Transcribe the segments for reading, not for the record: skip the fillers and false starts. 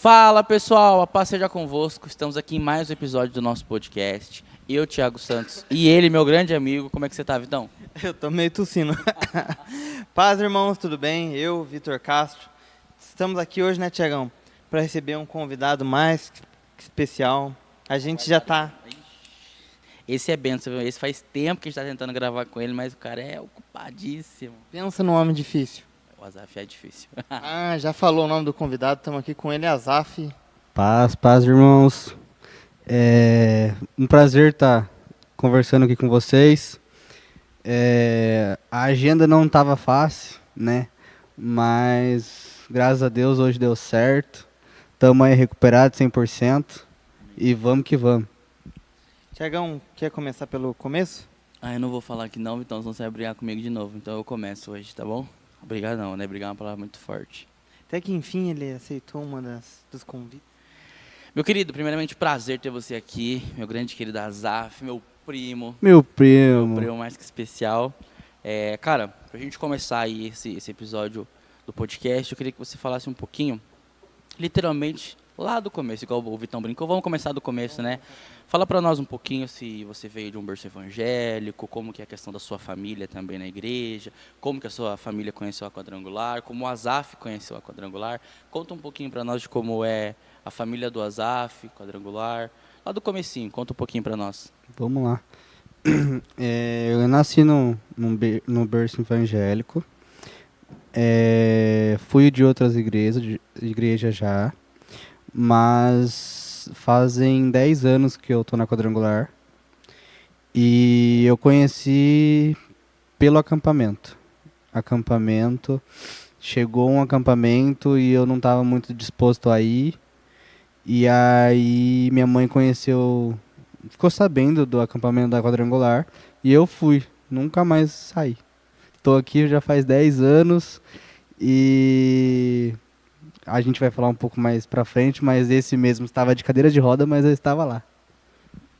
Fala pessoal, a paz seja convosco. Estamos aqui em mais um episódio do nosso podcast. Eu, Thiago Santos, e ele, meu grande amigo. Como é que você tá, Vitão? Eu tô meio tossindo. Paz, irmãos, tudo bem? Eu, Vitor Castro. Estamos aqui hoje, né, Tiagão, para receber um convidado mais especial. A gente já tá. Esse é benção, viu? Esse faz tempo que a gente tá tentando gravar com ele, mas o cara é ocupadíssimo. Pensa num homem difícil. O Azaf é difícil. Já falou o nome do convidado, estamos aqui com ele, Azaf. Paz, irmãos. É um prazer estar conversando aqui com vocês. A agenda não estava fácil, né? Mas, graças a Deus, hoje deu certo. Estamos aí recuperados 100% e vamos que vamos. Tiagão, quer começar pelo começo? Eu não vou falar que não, Vitão, senão você vai brigar comigo de novo. Então eu começo hoje, tá bom? Brigar não, né? Brigar é uma palavra muito forte. Até que enfim ele aceitou dos convites. Meu querido, primeiramente, prazer ter você aqui. Meu grande querido Azaf, meu primo. Meu primo. Primo mais que especial. Cara, pra gente começar aí esse episódio do podcast, eu queria que você falasse um pouquinho, literalmente, lá do começo, igual o Vitão brincou. Vamos começar do começo, né? Fala pra nós um pouquinho se você veio de um berço evangélico, como que é a questão da sua família também na igreja, como que a sua família conheceu a Quadrangular, como o Azaf conheceu a Quadrangular. Conta um pouquinho pra nós de como é a família do Azaf, Quadrangular. Lá do comecinho, conta um pouquinho pra nós. Vamos lá. Eu nasci no berço evangélico. Fui de outras igrejas já, mas fazem 10 anos que eu tô na Quadrangular e eu conheci pelo acampamento. Chegou um acampamento e eu não estava muito disposto a ir, e aí minha mãe ficou sabendo do acampamento da Quadrangular e eu fui, nunca mais saí. Tô aqui já faz 10 anos e a gente vai falar um pouco mais pra frente, mas esse mesmo estava de cadeira de roda, mas eu estava lá.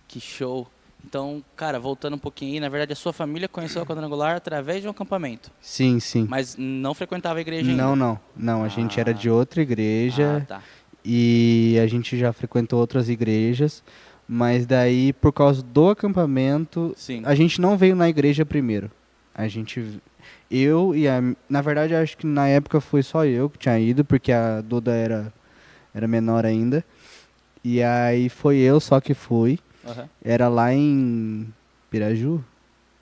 Que show. Então, cara, voltando um pouquinho aí, na verdade a sua família conheceu a Quadrangular através de um acampamento. Sim, sim. Mas não frequentava a igreja ainda? Não, a gente era de outra igreja Tá. e a gente já frequentou outras igrejas, mas daí por causa do acampamento, Sim. a gente não veio na igreja primeiro. Na verdade, acho que na época foi só eu que tinha ido, porque a Duda era menor ainda. E aí foi eu só que fui. Uhum. Era lá em Piraju,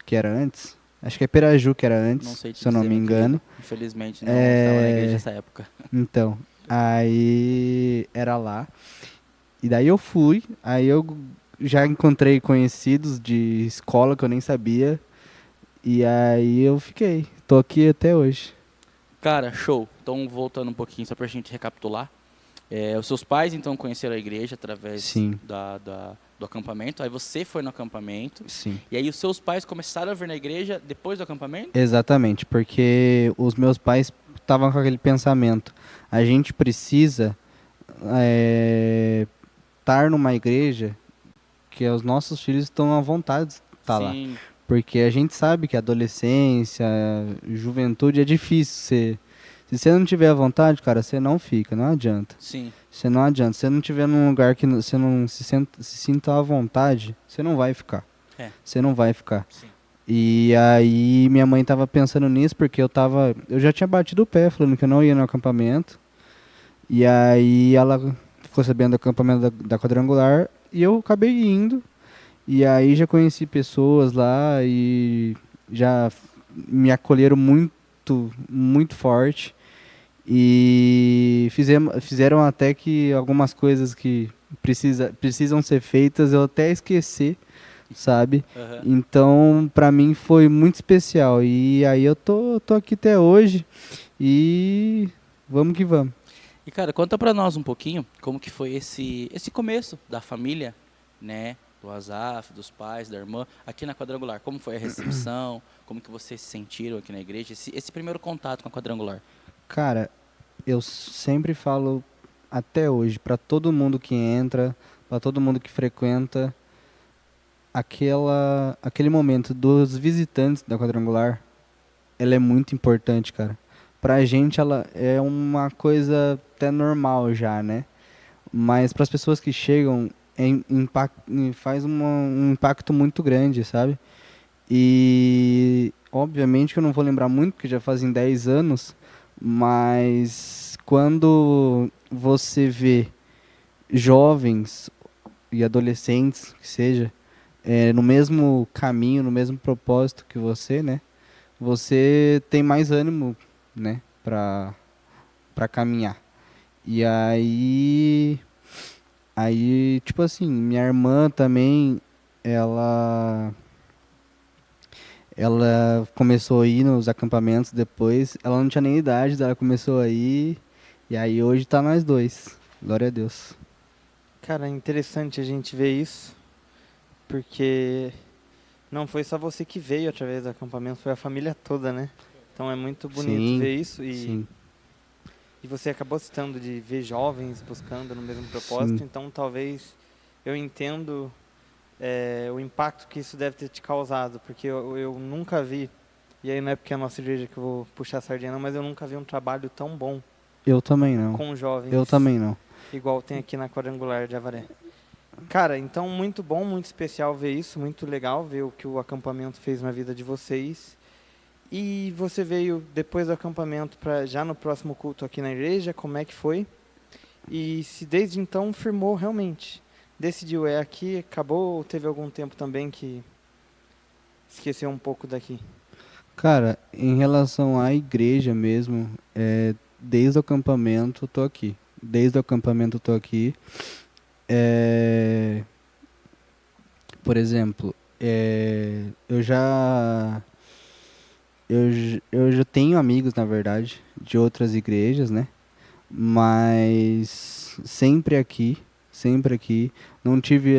que era antes. Acho que é Piraju que era antes, Não sei te se eu não dizer, me meu engano. querido. Infelizmente não estava na igreja nessa época. Então, aí era lá. E daí eu fui, aí eu já encontrei conhecidos de escola que eu nem sabia. E aí eu fiquei. Tô aqui até hoje. Cara, show. Então, voltando um pouquinho, só pra gente recapitular. Os seus pais, então, conheceram a igreja através Sim. do acampamento. Aí você foi no acampamento. Sim. E aí os seus pais começaram a vir na igreja depois do acampamento? Exatamente, porque os meus pais estavam com aquele pensamento. A gente precisa estar numa igreja que os nossos filhos estão à vontade de estar lá. Sim. Porque a gente sabe que a adolescência, juventude é difícil. Se você não tiver à vontade, cara, você não fica, não adianta. Sim. Você não adianta. Se você não estiver num lugar que você não se sinta à vontade, você não vai ficar. Você não vai ficar. Sim. E aí minha mãe tava pensando nisso, porque eu já tinha batido o pé, falando que eu não ia no acampamento. E aí ela ficou sabendo do acampamento da Quadrangular, e eu acabei indo. E aí já conheci pessoas lá e já me acolheram muito, muito forte. E fizeram até que algumas coisas que precisam ser feitas eu até esqueci, sabe? Uhum. Então, pra mim foi muito especial. E aí eu tô aqui até hoje e vamos que vamos. E, cara, conta pra nós um pouquinho como que foi esse começo da família, né? Do Azaf, dos pais, da irmã, aqui na Quadrangular. Como foi a recepção? Como que vocês se sentiram aqui na igreja? Esse primeiro contato com a Quadrangular. Cara, eu sempre falo até hoje, pra todo mundo que entra, pra todo mundo que frequenta, aquele momento dos visitantes da Quadrangular, ela é muito importante, cara. Pra gente ela é uma coisa até normal já, né? Mas para as pessoas que chegam, faz um impacto muito grande, sabe? E obviamente que eu não vou lembrar muito, porque já fazem 10 anos, mas quando você vê jovens e adolescentes, que seja, no mesmo caminho, no mesmo propósito que você, né? Você tem mais ânimo, né? Para caminhar. E aí, tipo assim, minha irmã também, ela ela começou a ir nos acampamentos depois. Ela não tinha nem idade, ela começou a ir. E aí hoje tá nós dois. Glória a Deus. Cara, é interessante a gente ver isso, porque não foi só você que veio através do acampamento, foi a família toda, né? Então é muito bonito Sim, ver isso sim, e você acabou citando de ver jovens buscando no mesmo propósito, sim. então talvez eu entendo o impacto que isso deve ter te causado, porque eu nunca vi, e aí não é porque é a nossa igreja que eu vou puxar a sardinha não, mas eu nunca vi um trabalho tão bom Eu também não. com Eu jovens, também não. igual tem aqui na Quadrangular de Avaré. Cara, então muito bom, muito especial ver isso, muito legal ver o que o acampamento fez na vida de vocês. E você veio depois do acampamento para já no próximo culto aqui na igreja, como é que foi? E se desde então firmou realmente, decidiu, é aqui, acabou ou teve algum tempo também que esqueceu um pouco daqui? Cara, em relação à igreja mesmo, desde o acampamento eu tô aqui. Desde o acampamento eu tô aqui. É, por exemplo, eu já tenho amigos, na verdade, de outras igrejas, né? Mas sempre aqui. Não tive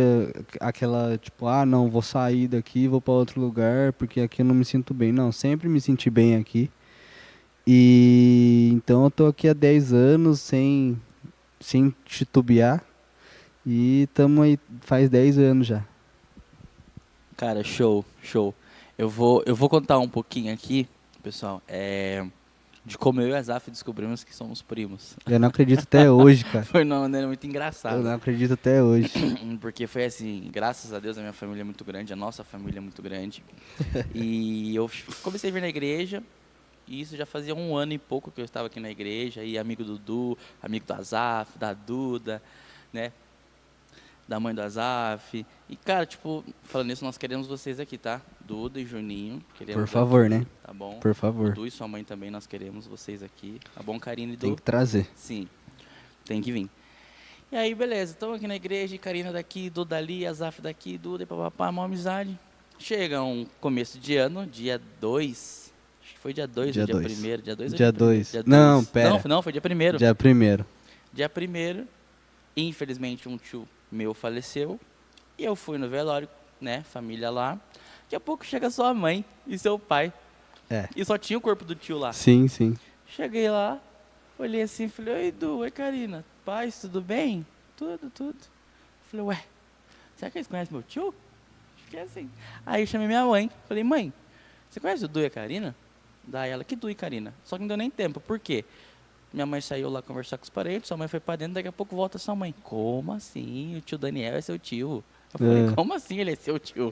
aquela, tipo, ah, não, vou sair daqui, vou para outro lugar, porque aqui eu não me sinto bem. Não, sempre me senti bem aqui. E então eu tô aqui há 10 anos sem titubear e tamo aí faz 10 anos já. Cara, show, show. Eu vou contar um pouquinho aqui, pessoal, de como eu e a Zaf descobrimos que somos primos. Eu não acredito até hoje, cara. Foi de uma maneira muito Eu engraçada. não acredito até hoje. Porque foi assim, graças a Deus a minha família é muito grande, a nossa família é muito grande. E eu comecei a vir na igreja, e isso já fazia 1 ano e pouco que eu estava aqui na igreja, e amigo do Dudu, amigo do Azaf, da Duda, né? Da mãe do Azaf. E, cara, tipo, falando isso, nós queremos vocês aqui, tá? Duda e Juninho, queremos Por favor, aqui, né? tá bom? Por favor. Dudu e sua mãe também, nós queremos vocês aqui, tá bom, Karina e Tem Du? que trazer. Sim, tem que vir. E aí, beleza, estamos aqui na igreja, Karina daqui, Duda dali, Azaf daqui, Duda e papapá, uma amizade. Chega um começo de ano, dia 2, acho que foi dia 2 ou Dia dia 2. 1º, dia 2 ou Dia dia 1º? 2. Dia Não, 2. pera. Não, foi dia 1º. Dia 1º. Dia 1º, infelizmente um tio meu faleceu, e eu fui no velório, né, família lá. Daqui a pouco chega sua mãe e seu pai, É. e só tinha o corpo do tio lá. Sim, sim. Cheguei lá, olhei assim, falei, oi Edu, oi Karina, paz, tudo bem? Tudo, tudo. Falei, ué, será que eles conhecem meu tio? Acho que é assim. Aí eu chamei minha mãe, falei, mãe, você conhece o Du e a Karina? Daí ela, que Du e Karina? Só que não deu nem tempo, por quê? Minha mãe saiu lá conversar com os parentes, sua mãe foi pra dentro, daqui a pouco volta sua mãe. Como assim? O tio Daniel é seu tio? Eu falei, como assim ele é seu tio?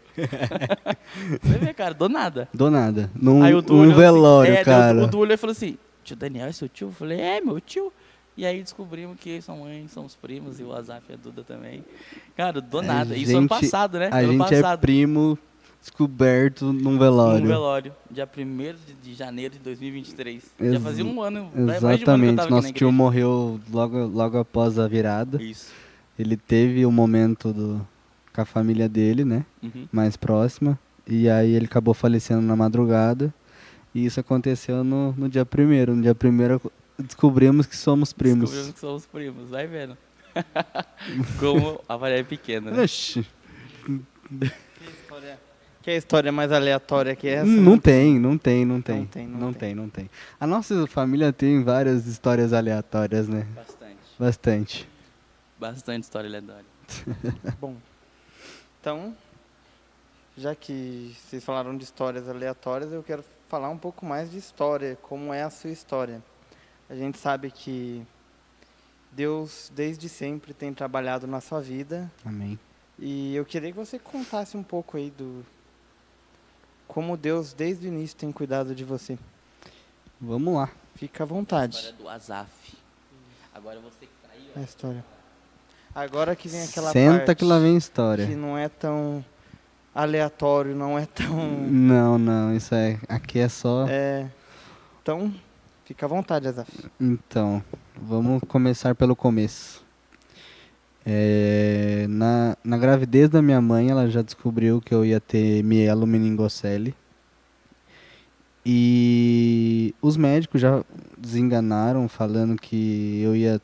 Você vê, cara, do nada. Do nada. Aí o Du Num olhou velório, assim, cara. o Du olhou e falou assim, tio Daniel é seu tio? Eu falei, é, meu tio. E aí descobrimos que sua mãe somos primos, e o Azaf e a Duda também. Cara, do nada. Isso ano passado, né? A Ano gente passado. é primo descoberto num velório. Um velório, dia 1º de janeiro de 2023. Já fazia 1 ano, mais de 1 ano que eu Exatamente. tava aqui Nosso na tio igreja. morreu logo após a virada. Isso. Ele teve um momento com a família dele, né? Uhum. Mais próxima. E aí ele acabou falecendo na madrugada. E isso aconteceu no dia 1º. No dia 1º descobrimos que somos primos. Descobrimos que somos primos, vai vendo. Como a Maria é pequena, né? Oxi, Que história mais aleatória que essa? não tem. Não tem. A nossa família tem várias histórias aleatórias, né? Bastante. Bastante. Bastante história lendária. Bom, então, já que vocês falaram de histórias aleatórias, eu quero falar um pouco mais de história, como é a sua história. A gente sabe que Deus, desde sempre, tem trabalhado na sua vida. Amém. E eu queria que você contasse um pouco aí do como Deus, desde o início, tem cuidado de você. Vamos lá. Fica à História vontade, do Azaf. Agora você que tá aí, ó. a história. Agora que vem aquela Senta parte que lá vem história. que não é tão aleatório, não é tão... Não, isso aqui é só... Então, fica à vontade, Azaf. Então, vamos começar pelo começo. Na gravidez da minha mãe, ela já descobriu que eu ia ter mielomeningocele. E os médicos já desenganaram, falando que eu ia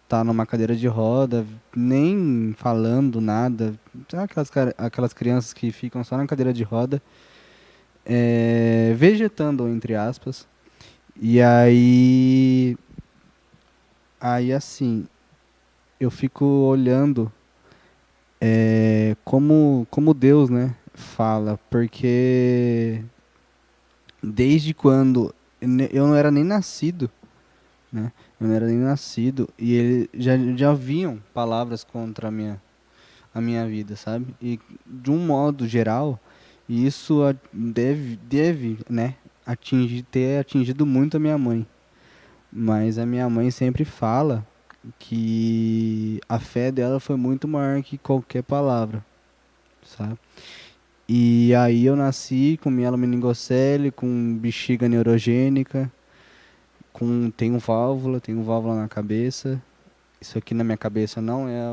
estar numa cadeira de roda, nem falando nada. Sabe aquelas crianças que ficam só na cadeira de roda, vegetando, entre aspas. E aí assim, eu fico olhando como Deus, né, fala, porque desde quando eu não era nem nascido, né, eu não era nem nascido, e ele já vinham palavras contra a minha vida, sabe? E de um modo geral, isso deve, né, ter atingido muito a minha mãe. Mas a minha mãe sempre fala que a fé dela foi muito maior que qualquer palavra, sabe? E aí eu nasci com mielomeningocele, com bexiga neurogênica, tenho válvula na cabeça. Isso aqui na minha cabeça não é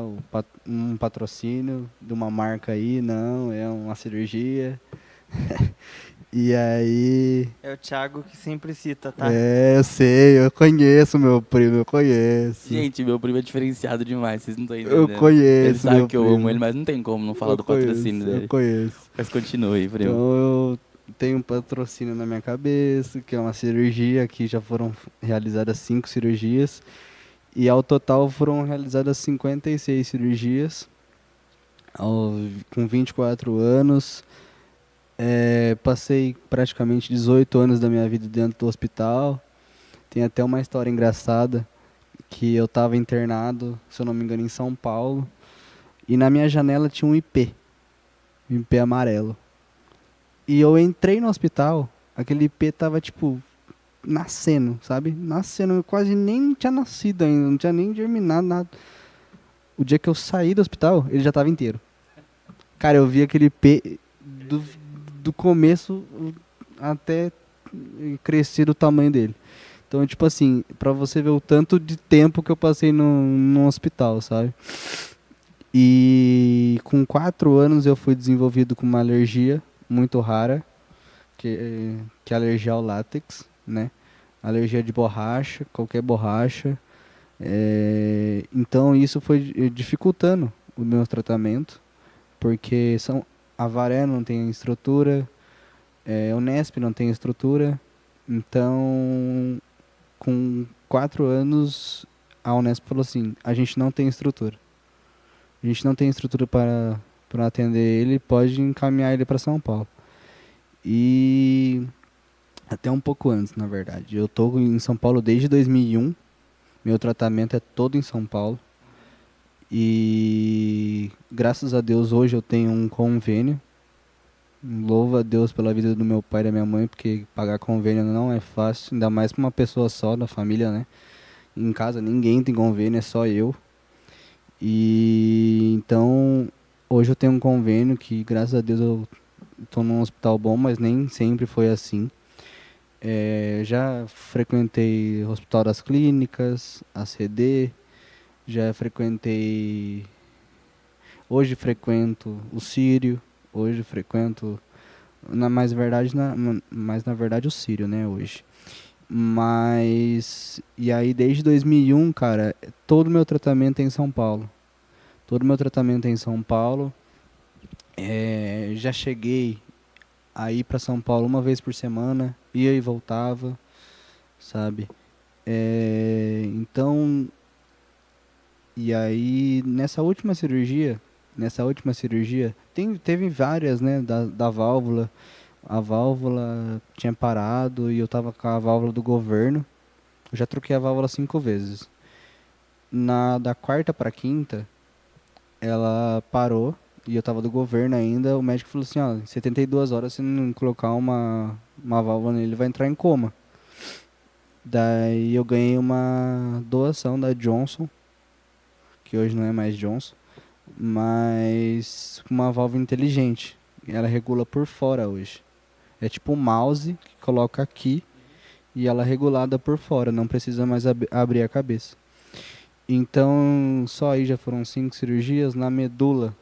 um patrocínio de uma marca aí, não, é uma cirurgia. E aí... É o Thiago que sempre cita, tá? Eu sei, eu conheço meu primo, eu conheço. Gente, meu primo é diferenciado demais, vocês não estão entendendo. Eu conheço Ele sabe meu que eu primo. amo ele, mas não tem como não falar Eu do patrocínio Eu dele. conheço. Mas continue, primo. Então eu tenho um patrocínio na minha cabeça, que é uma cirurgia, que já foram realizadas 5 cirurgias. E ao total foram realizadas 56 cirurgias, com 24 anos. Passei praticamente 18 anos da minha vida dentro do hospital. Tem até uma história engraçada, que eu estava internado, se eu não me engano, em São Paulo. E na minha janela tinha um IP amarelo. E eu entrei no hospital, aquele IP tava tipo nascendo, sabe? Nascendo, eu quase nem tinha nascido ainda, não tinha nem germinado nada. O dia que eu saí do hospital, ele já tava inteiro. Cara, eu vi aquele IP do começo até crescer do tamanho dele. Então, tipo assim, pra você ver o tanto de tempo que eu passei no hospital, sabe? E com 4 anos eu fui desenvolvido com uma alergia muito rara, que é alergia ao látex, né? Alergia de borracha, qualquer borracha. Então isso foi dificultando o meu tratamento, porque a Avaré não tem estrutura, a Unesp não tem estrutura. Então, com 4 anos, a Unesp falou assim: a gente não tem estrutura. A gente não tem estrutura para atender ele, pode encaminhar ele para São Paulo. E até um pouco antes, na verdade. Eu tô em São Paulo desde 2001. Meu tratamento é todo em São Paulo. E graças a Deus hoje eu tenho um convênio. Louvo a Deus pela vida do meu pai e da minha mãe, porque pagar convênio não é fácil, ainda mais para uma pessoa só da família, né? Em casa ninguém tem convênio, é só eu. E então hoje eu tenho um convênio que, graças a Deus, eu estou num hospital bom, mas nem sempre foi assim. Já frequentei o Hospital das Clínicas, a CD, já frequentei... Hoje frequento o Sírio, hoje frequento... Mas na verdade o Sírio, né, hoje. Mas... E aí desde 2001, cara, todo o meu tratamento é em São Paulo. Todo o meu tratamento é em São Paulo. Já cheguei a ir para São Paulo uma vez por semana, ia e voltava, sabe? Então, e aí nessa última cirurgia, teve várias, né, da válvula. A válvula tinha parado e eu tava com a válvula do governo. Eu já troquei a válvula 5 vezes. Da quarta pra quinta, ela parou e eu tava do governo ainda. O médico falou assim: ó, em 72 horas, se não colocar uma válvula nele, ele vai entrar em coma. Daí eu ganhei uma doação da Johnson, que hoje não é mais Johnson, mas uma válvula inteligente. Ela regula por fora hoje. É tipo um mouse que coloca aqui e ela é regulada por fora, não precisa mais abrir a cabeça. Então, só aí já foram 5 cirurgias. Na medula,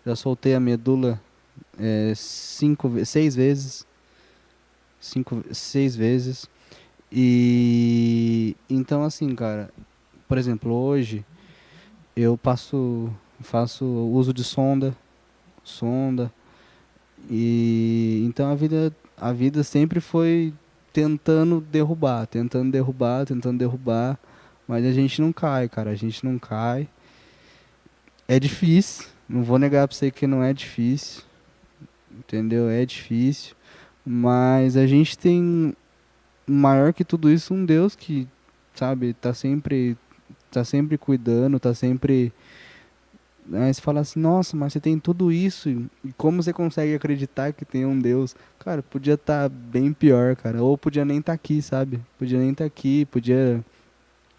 já soltei a medula 6 vezes. 6 vezes. E então assim, cara, por exemplo, hoje eu faço uso de sonda, e então a vida sempre foi tentando derrubar, mas a gente não cai, cara, a gente não cai. É difícil, não vou negar pra você que não é difícil, entendeu? É difícil, mas a gente tem, maior que tudo isso, um Deus que, sabe, tá sempre cuidando, tá sempre. Aí você fala assim: nossa, mas você tem tudo isso, e como você consegue acreditar que tem um Deus? Cara, podia estar bem pior, cara, ou podia nem estar aqui, sabe? Podia nem estar aqui, podia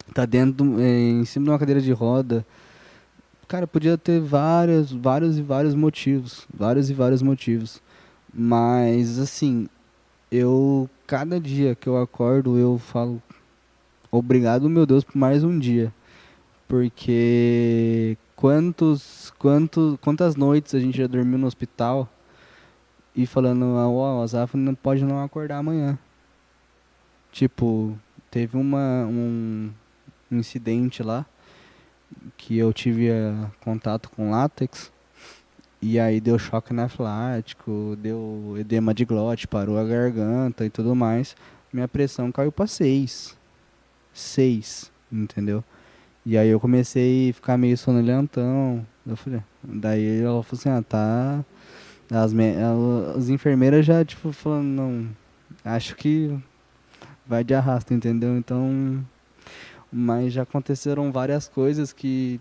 estar em cima de uma cadeira de roda. Cara, podia ter vários motivos, vários e vários motivos. Mas assim, cada dia que eu acordo, eu falo: obrigado, meu Deus, por mais um dia. Porque quantas noites a gente já dormiu no hospital e falando: ó, o Azaf não pode não acordar amanhã. Tipo, teve um incidente lá que eu tive contato com látex, e aí deu choque anafilático, deu edema de glote, parou a garganta e tudo mais. Minha pressão caiu pra 6. 6, entendeu? E aí eu comecei a ficar meio sonolentão. Daí ela falou assim: tá. As enfermeiras já, tipo, falando: não, acho que vai de arrasto, entendeu? Então, mas já aconteceram várias coisas que,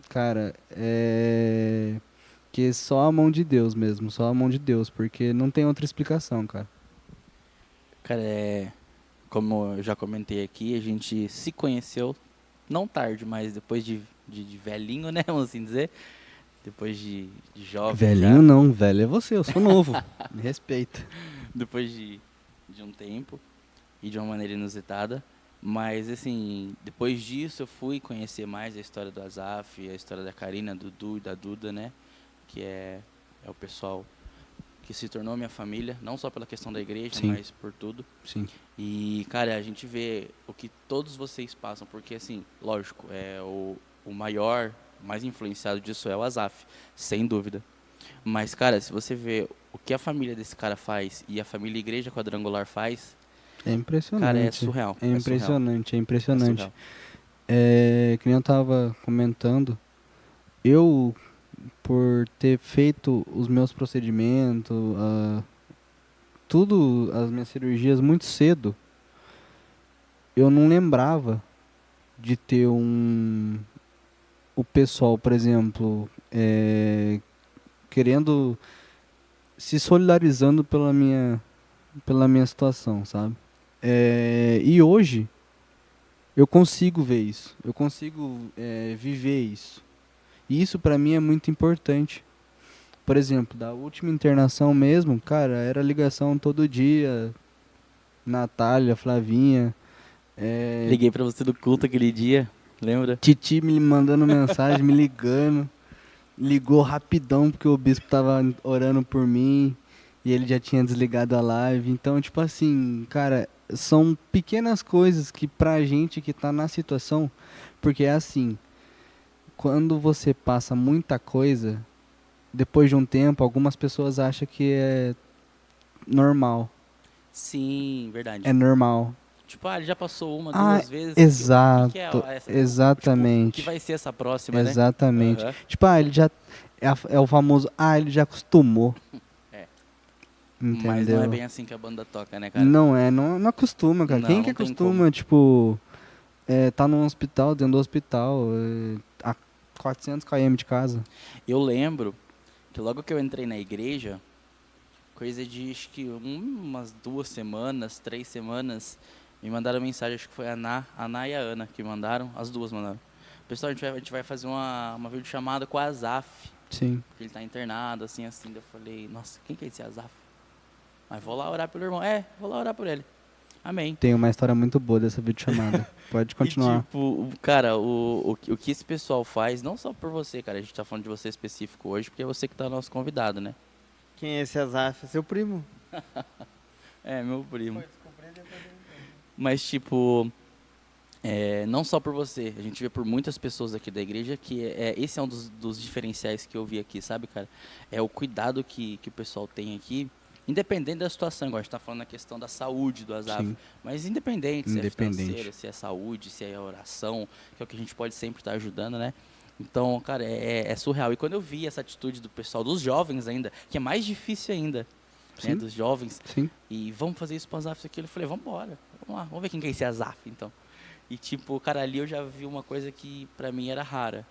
cara, que só a mão de Deus mesmo, só a mão de Deus, porque não tem outra explicação, cara. Cara, como eu já comentei aqui, a gente se conheceu, não tarde, mas depois de velhinho, né, vamos assim dizer. Depois de jovem Velhinho já. não, velho é você, eu sou novo. Me respeita. Depois de um tempo e de uma maneira inusitada. Mas, assim, depois disso eu fui conhecer mais a história do Azaf, a história da Karina, do Dudu e da Duda, né? Que é o pessoal que se tornou minha família, não só pela questão da igreja, Sim. mas por tudo. Sim. E, cara, a gente vê o que todos vocês passam, porque, assim, lógico, o maior, mais influenciado disso é o Azaf, sem dúvida. Mas, cara, se você vê o que a família desse cara faz e a família Igreja Quadrangular faz, É impressionante. cara, é surreal. É impressionante, é impressionante. surreal. Que nem eu tava comentando, eu, por ter feito os meus procedimentos, tudo, as minhas cirurgias muito cedo, eu não lembrava de ter o pessoal, por exemplo, querendo, se solidarizando pela minha situação, sabe? E hoje eu consigo ver isso, eu consigo viver isso. E isso pra mim é muito importante. Por exemplo, da última internação mesmo, cara, era ligação todo dia. Natália, Flavinha, Liguei pra você do culto aquele dia, lembra? Titi me mandando mensagem, me ligando. Ligou rapidão porque o bispo tava orando por mim e ele já tinha desligado a live. Então, tipo assim, cara, são pequenas coisas que pra gente que tá na situação, porque é assim, quando você passa muita coisa, depois de um tempo, algumas pessoas acham que é normal. Sim, É verdade. normal. Tipo, ele já passou uma, Ah, duas vezes. O que é exato, essa? Tipo, o que exatamente. vai ser essa próxima, né? Exatamente. Aham. Tipo, ele já. É o famoso: ele já acostumou. É. Mas não é Entendeu? bem assim que a banda toca, né, cara? Não, não acostuma, cara. Quem Não, que não tem como. acostuma, tipo. tá num hospital, dentro do hospital, a 400 km de casa. Eu lembro que logo que eu entrei na igreja, coisa de acho que umas 2 semanas, 3 semanas, me mandaram mensagem, acho que foi a Ana e a Ana que mandaram, as duas mandaram. Pessoal, a gente vai fazer uma videochamada com a Azaf, Sim. porque ele tá internado, assim. Daí eu falei, nossa, quem que é esse Azaf? Mas vou lá orar pelo irmão. Vou lá orar por ele. Amém. Tem uma história muito boa dessa videochamada. Pode continuar. E tipo, cara, o que esse pessoal faz, não só por você, cara, a gente tá falando de você específico hoje, porque é você que tá nosso convidado, né? Quem é esse Azaf? Seu primo. É, meu primo. Mas, tipo, não só por você, a gente vê por muitas pessoas aqui da igreja que esse é um dos diferenciais que eu vi aqui, sabe, cara? É o cuidado que o pessoal tem aqui, independente da situação, igual a gente tá falando na questão da saúde do Azaf, Sim. mas independente se é Independente. financeiro, se é saúde, se é oração, que é o que a gente pode sempre estar ajudando, né? Então, cara, é surreal. E quando eu vi essa atitude do pessoal, dos jovens ainda, que é mais difícil ainda, né, Sim. dos jovens, Sim. e vamos fazer isso pro Azaf, isso aqui, eu falei, vamos embora, vamos lá, vamos ver quem que é esse Azaf, então. E tipo, cara, ali eu já vi uma coisa que pra mim era rara,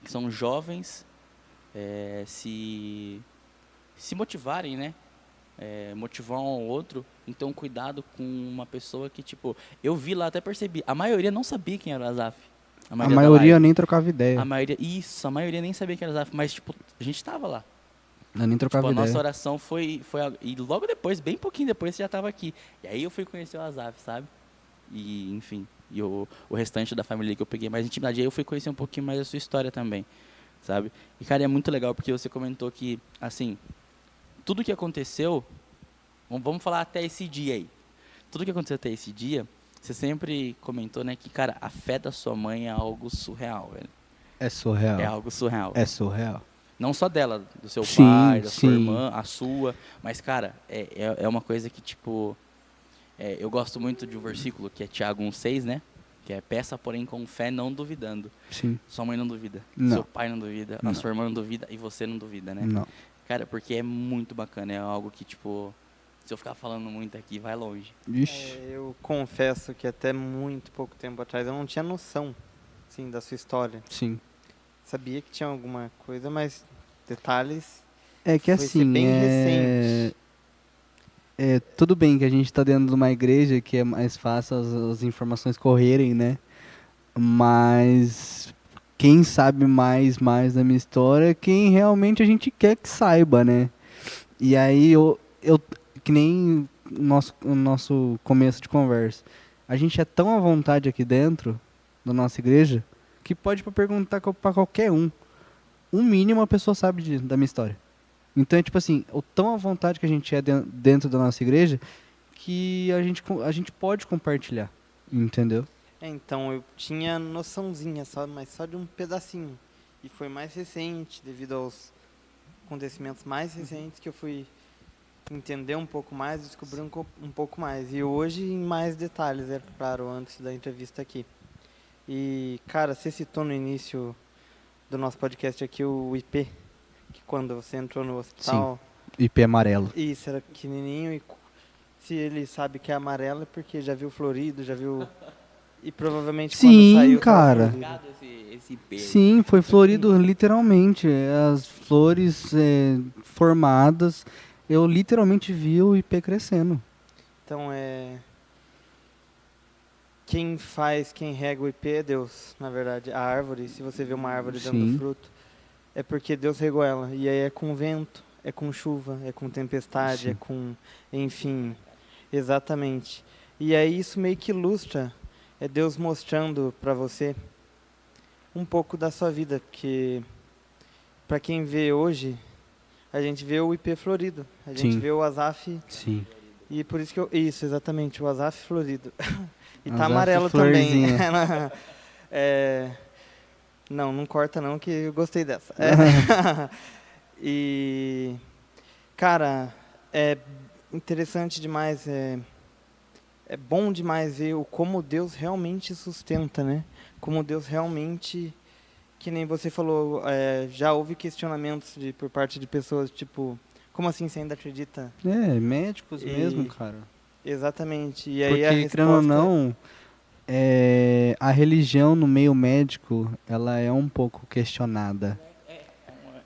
que são jovens se motivarem, né? Motivar um ao outro, então cuidado com uma pessoa que, tipo, eu vi lá, até percebi, a maioria não sabia quem era o Azaf. A maioria da live. nem trocava ideia. A maioria nem sabia quem era o Azaf, mas tipo, a gente tava lá. Eu nem trocava Tipo, a ideia. nossa oração e logo depois, bem pouquinho depois, você já tava aqui. E aí eu fui conhecer o Azaf, sabe? E, enfim, e o restante da família que eu peguei mais intimidade. E aí eu fui conhecer um pouquinho mais da sua história também, sabe? E, cara, é muito legal porque você comentou que, assim, tudo que aconteceu, vamos falar até esse dia aí. Tudo que aconteceu até esse dia, você sempre comentou, né, que, cara, a fé da sua mãe é algo surreal, velho. É surreal. É algo surreal. É surreal. Não só dela, do seu Sim, pai, da sua sim. irmã, a sua, mas, cara, é uma coisa que, tipo, eu gosto muito de um versículo que é Tiago 1,6, né? Que é, peça, porém, com fé, não duvidando. Sim. Sua mãe não duvida, Não. seu pai não duvida, Não. a sua irmã não duvida e você não duvida, né? Não. Cara, porque é muito bacana, é algo que, tipo, se eu ficar falando muito aqui, vai longe. Ixi. Eu confesso que até muito pouco tempo atrás eu não tinha noção, sim, da sua história. Sim. Sabia que tinha alguma coisa, mas detalhes. É que Foi ser assim, bem recente. tudo bem que a gente está dentro de uma igreja que é mais fácil as informações correrem, né? Mas quem sabe mais da minha história é quem realmente a gente quer que saiba, né? E aí que nem o nosso começo de conversa, a gente é tão à vontade aqui dentro da nossa igreja que pode perguntar para qualquer um. O mínimo a pessoa sabe da minha história. Então é tipo assim, o tão à vontade que a gente é dentro da nossa igreja que a gente pode compartilhar, entendeu? Então, eu tinha noçãozinha, mas só de um pedacinho. E foi mais recente, devido aos acontecimentos mais recentes, que eu fui entender um pouco mais, descobrir um pouco mais. E hoje, em mais detalhes, é claro, antes da entrevista aqui. E, cara, você citou no início do nosso podcast aqui o IP, que quando você entrou no hospital... IP amarelo. Isso, era pequenininho e se ele sabe que é amarelo é porque já viu florido, já viu... E provavelmente Sim, quando saiu cara. tava florido. Esse IP aí. Sim, foi florido literalmente. As flores formadas, eu literalmente vi o IP crescendo. Então quem rega o IP é Deus, na verdade. A árvore, se você vê uma árvore dando Sim. fruto, é porque Deus regou ela. E aí é com vento, é com chuva, é com tempestade, Sim. é com... Enfim, exatamente. E aí isso meio que ilustra, é Deus mostrando para você um pouco da sua vida, porque para quem vê hoje, a gente vê o IP florido, a gente Sim. vê o Azaf, Sim. e por isso que isso, exatamente, o Azaf florido. E tá Azaf amarelo florzinha. também. Não corta não, que eu gostei dessa. E, cara, é interessante demais, é bom demais ver como Deus realmente sustenta, né? Como Deus realmente, que nem você falou, já houve questionamentos por parte de pessoas, tipo, como assim você ainda acredita? Médicos E- mesmo, cara. Exatamente. E aí a Porque, querendo ou resposta... não, A religião no meio médico, ela é um pouco questionada.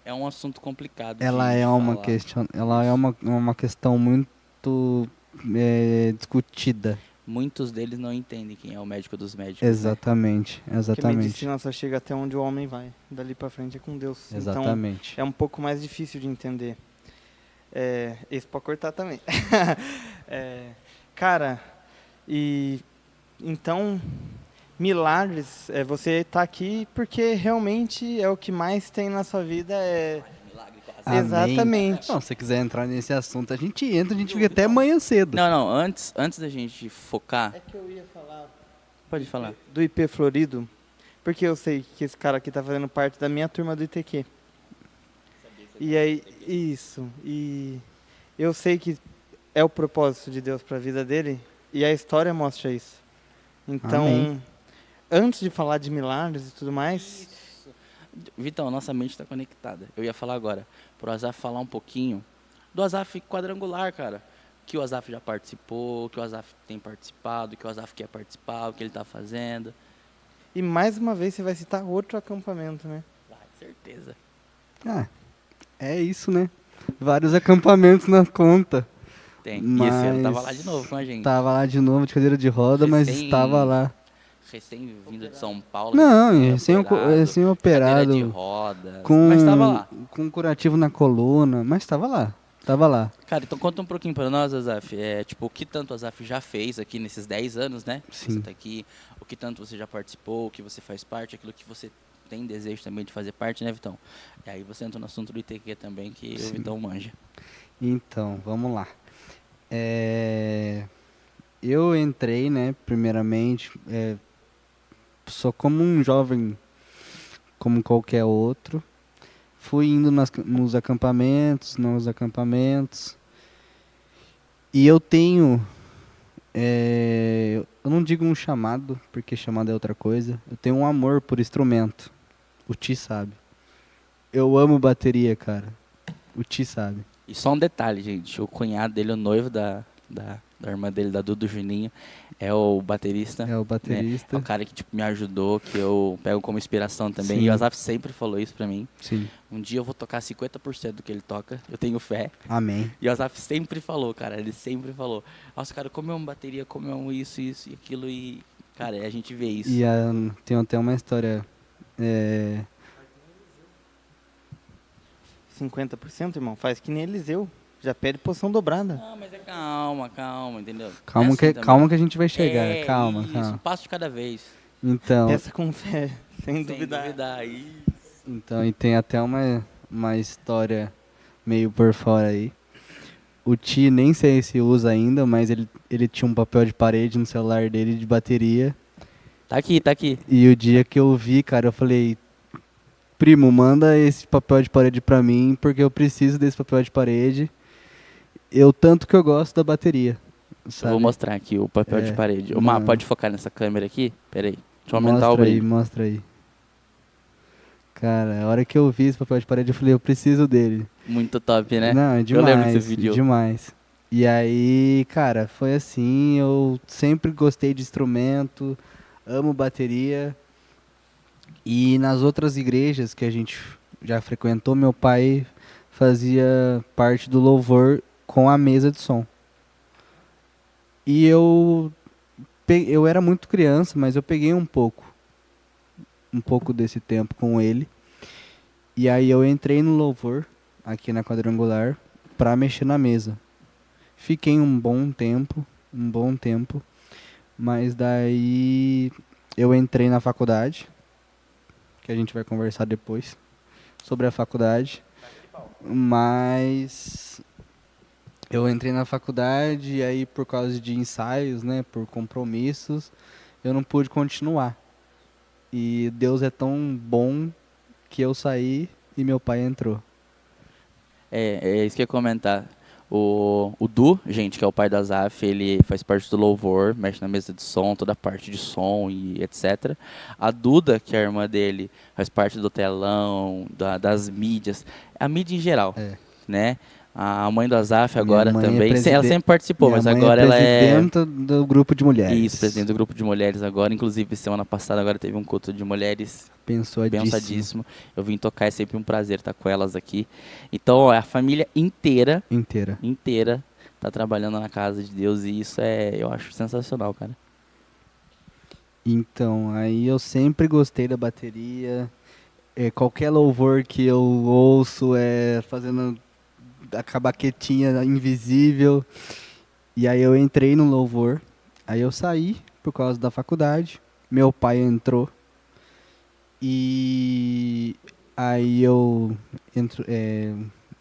É um assunto complicado Ela de é falar. ela é uma questão muito discutida. Muitos deles não entendem quem é o médico dos médicos, né? Exatamente, Que a exatamente, medicina só chega até onde o homem vai. Dali pra frente é com Deus. Então, exatamente. é um pouco mais difícil de entender. Esse pode cortar também. Cara, e então, milagres, você tá aqui porque realmente é o que mais tem na sua vida. Amém. Exatamente. Não, se você quiser entrar nesse assunto, a gente entra, a gente fica até amanhã cedo. Não, antes da gente focar, É que eu ia falar pode falar. do IP Florido, porque eu sei que esse cara aqui tá fazendo parte da minha turma do ITQ. E aí, isso. E eu sei que é o propósito de Deus para a vida dele, e a história mostra isso. Então, Amém. antes de falar de milagres e tudo mais, Vitão, nossa mente está conectada. Eu ia falar agora, pro Azaf falar um pouquinho do Azaf quadrangular, cara. Que o Azaf já participou, que o Azaf tem participado, que o Azaf quer participar, o que ele tá fazendo. e mais uma vez você vai citar outro acampamento, né? Certeza. Ah, é isso, né? Vários acampamentos na conta. Tem. E esse ano Mas tava lá de novo com a gente. Tava lá de novo de cadeira de roda, mas Recém- estava lá. Recém-vindo de São Paulo. Não, recém-operado, recém-operado. cadeira de rodas. Com, Mas tava lá. com curativo na coluna, mas tava lá. Tava lá. Cara, então conta um pouquinho pra nós, Azaf. Tipo, o que tanto o Azaf já fez aqui nesses 10 anos, né? que Sim. Você tá aqui. O que tanto você já participou, o que você faz parte, aquilo que você tem desejo também de fazer parte, né, Vitão? E aí você entra no assunto do ITQ também, que Sim. o Vitão manja. Então, vamos lá. Eu entrei, né, primeiramente, só como um jovem, como qualquer outro. Fui indo nos acampamentos. E eu tenho, eu não digo um chamado, porque chamado é outra coisa. Eu tenho um amor por instrumento. O Ti sabe. Eu amo bateria, cara. O Ti sabe. E só um detalhe, gente. O cunhado dele, o noivo da irmã dele, da Dudu Juninho, é o baterista. É o baterista. É o cara que tipo, me ajudou, que eu pego como inspiração também. Sim. E o Azaf sempre falou isso pra mim. Sim. Um dia eu vou tocar 50% do que ele toca, eu tenho fé. Amém. E o Azaf sempre falou, cara, ele sempre falou. Nossa, cara, como eu amo bateria, como eu amo isso e aquilo. E, cara, a gente vê isso. E tem até uma história. 50%, irmão, faz que nem Eliseu. Já pede poção dobrada. Não, mas é calma, entendeu? Calma, É assim também. calma que a gente vai chegar. Calma, isso, calma. um passo de cada vez. Então, Peça com fé, sem Sem duvidar. duvidar. Isso. então, e tem até uma história meio por fora aí. O Ti, nem sei se usa ainda, mas ele tinha um papel de parede no celular dele de bateria. Tá aqui. E o dia que eu vi, cara, eu falei: primo, manda esse papel de parede pra mim, porque eu preciso desse papel de parede. Tanto que eu gosto da bateria. Eu Sabe? vou mostrar aqui o papel de parede. Ô, Má, não. pode focar nessa câmera aqui? Pera aí. Deixa eu aumentar o brilho. Mostra aí. Cara, a hora que eu vi esse papel de parede, eu falei: eu preciso dele. Muito top, né? Não, é Eu demais, lembro desse vídeo. demais. E aí, cara, foi assim, eu sempre gostei de instrumento, amo bateria. E nas outras igrejas que a gente já frequentou, meu pai fazia parte do louvor com a mesa de som. E eu era muito criança, mas eu peguei um pouco desse tempo com ele. E aí eu entrei no louvor, aqui na Quadrangular, pra mexer na mesa. Fiquei um bom tempo, mas daí eu entrei na faculdade, que a gente vai conversar depois sobre a faculdade. Mas eu entrei na faculdade e aí por causa de ensaios, né, por compromissos, eu não pude continuar. E Deus é tão bom que eu saí e meu pai entrou. É isso que eu ia comentar. O Du, gente, que é o pai da Zaf, ele faz parte do louvor, mexe na mesa de som, toda a parte de som e etc. A Duda, que é a irmã dele, faz parte do telão, das mídias, a mídia em geral, É. né? A mãe do Azaf Minha agora mãe é também. Ela sempre participou, Minha mas mãe agora ela é... presidenta do grupo de mulheres. Isso, presidente do grupo de mulheres agora. Inclusive, semana passada agora teve um culto de mulheres Abençoadíssimo. abençoadíssimo. Eu vim tocar, é sempre um prazer estar com elas aqui. Então, ó, a família inteira Inteira. tá trabalhando na casa de Deus e isso eu acho sensacional, cara. Então, aí eu sempre gostei da bateria. Qualquer louvor que eu ouço é fazendo a baquetinha invisível. E aí eu entrei no louvor. Aí eu saí por causa da faculdade. Meu pai entrou. E aí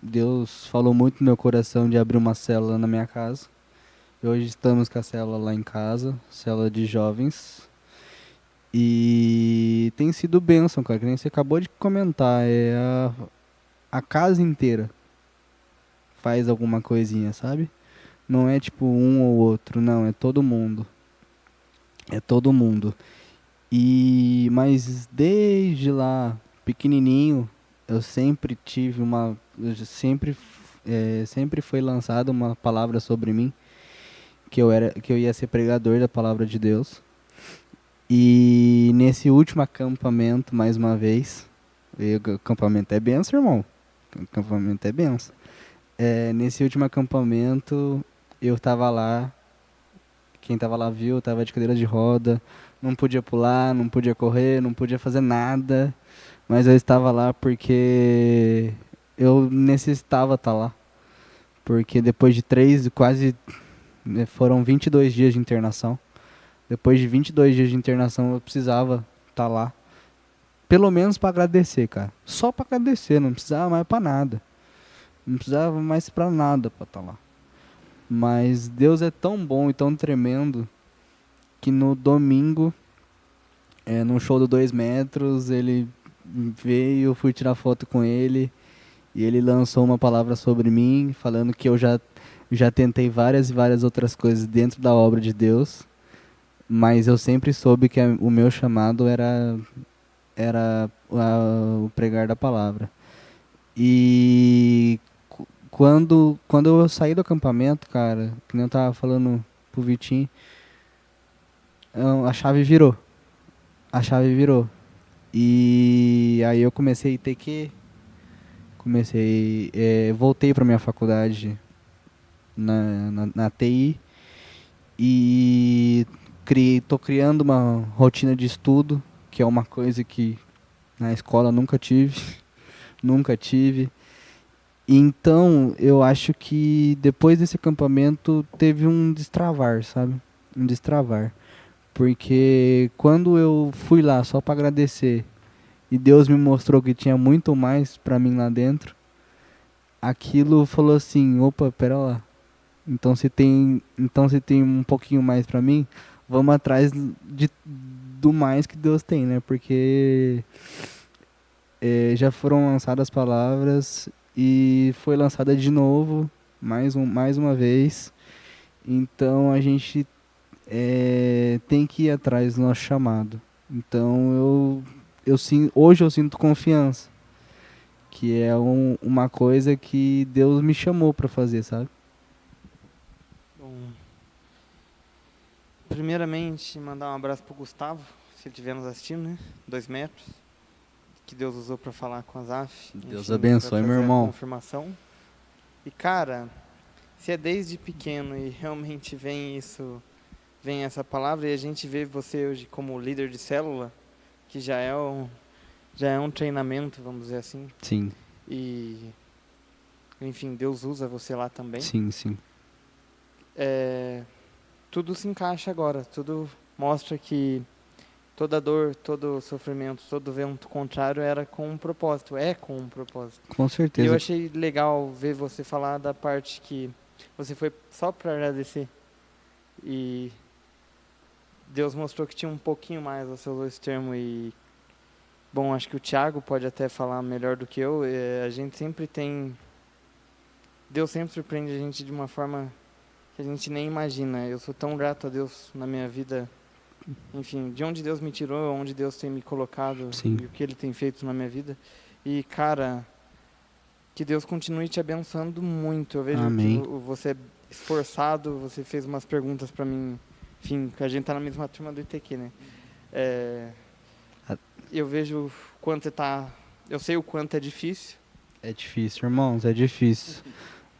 Deus falou muito no meu coração de abrir uma célula na minha casa. E hoje estamos com a célula lá em casa, célula de jovens. E tem sido bênção, cara, que nem você acabou de comentar. A casa inteira faz alguma coisinha, sabe? Não é tipo um ou outro, não, é todo mundo. É todo mundo. Mas desde lá, pequenininho, eu sempre tive sempre foi lançada uma palavra sobre mim, que eu ia ser pregador da palavra de Deus. E nesse último acampamento, mais uma vez, acampamento é benção, irmão. Acampamento é benção. Nesse último acampamento, eu tava lá, quem tava lá viu, eu tava de cadeira de roda, não podia pular, não podia correr, não podia fazer nada, mas eu estava lá porque eu necessitava estar lá. Porque depois de foram 22 dias de internação. Depois de 22 dias de internação, eu precisava estar lá. Pelo menos para agradecer, cara. Só para agradecer, não precisava mais para nada. Não precisava mais para nada para estar lá. Mas Deus é tão bom e tão tremendo que no domingo, num show do 2 metros, ele veio, eu fui tirar foto com ele e ele lançou uma palavra sobre mim, falando que eu já tentei várias e várias outras coisas dentro da obra de Deus, mas eu sempre soube que o meu chamado era o pregar da palavra. E quando eu saí do acampamento, cara, que nem eu tava falando pro Vitinho, a chave virou. A chave virou. E aí eu comecei a ITQ, voltei para minha faculdade na TI e tô criando uma rotina de estudo, que é uma coisa que na escola nunca tive, nunca tive. Então, eu acho que depois desse acampamento teve um destravar, sabe? Um destravar. Porque quando eu fui lá só para agradecer e Deus me mostrou que tinha muito mais para mim lá dentro, aquilo falou assim: opa, pera lá. Então se tem um pouquinho mais para mim, vamos atrás do mais que Deus tem, né? Porque já foram lançadas palavras e foi lançada de novo, mais uma vez. Então a gente tem que ir atrás do nosso chamado. Então hoje eu sinto confiança, que é uma coisa que Deus me chamou para fazer, sabe? Bom, primeiramente, mandar um abraço pro Gustavo, se ele estiver nos assistindo, né? 2 metros. Que Deus usou para falar com as AF. Deus abençoe, meu irmão. Confirmação. E, cara, se é desde pequeno e realmente vem essa palavra, e a gente vê você hoje como líder de célula, que já é um treinamento, vamos dizer assim. Sim. E, enfim, Deus usa você lá também. Sim, sim. Tudo se encaixa agora, tudo mostra que toda dor, todo sofrimento, todo vento contrário era com um propósito, com um propósito. Com E certeza. eu achei legal ver você falar da parte que você foi só para agradecer. E Deus mostrou que tinha um pouquinho mais, você usou esse termo. E, bom, acho que o Thiago pode até falar melhor do que eu. A gente sempre tem... Deus sempre surpreende a gente de uma forma que a gente nem imagina. Eu sou tão grato a Deus na minha vida. Enfim, de onde Deus me tirou, onde Deus tem me colocado. Sim. E o que Ele tem feito na minha vida. E, cara, Que Deus continue te abençoando muito. Eu vejo Amém. que você é esforçado, você fez umas perguntas para mim, enfim, que a gente tá na mesma turma do ITQ, né? A- Eu vejo o quanto você tá... Eu sei o quanto é difícil. É difícil, irmãos, é difícil.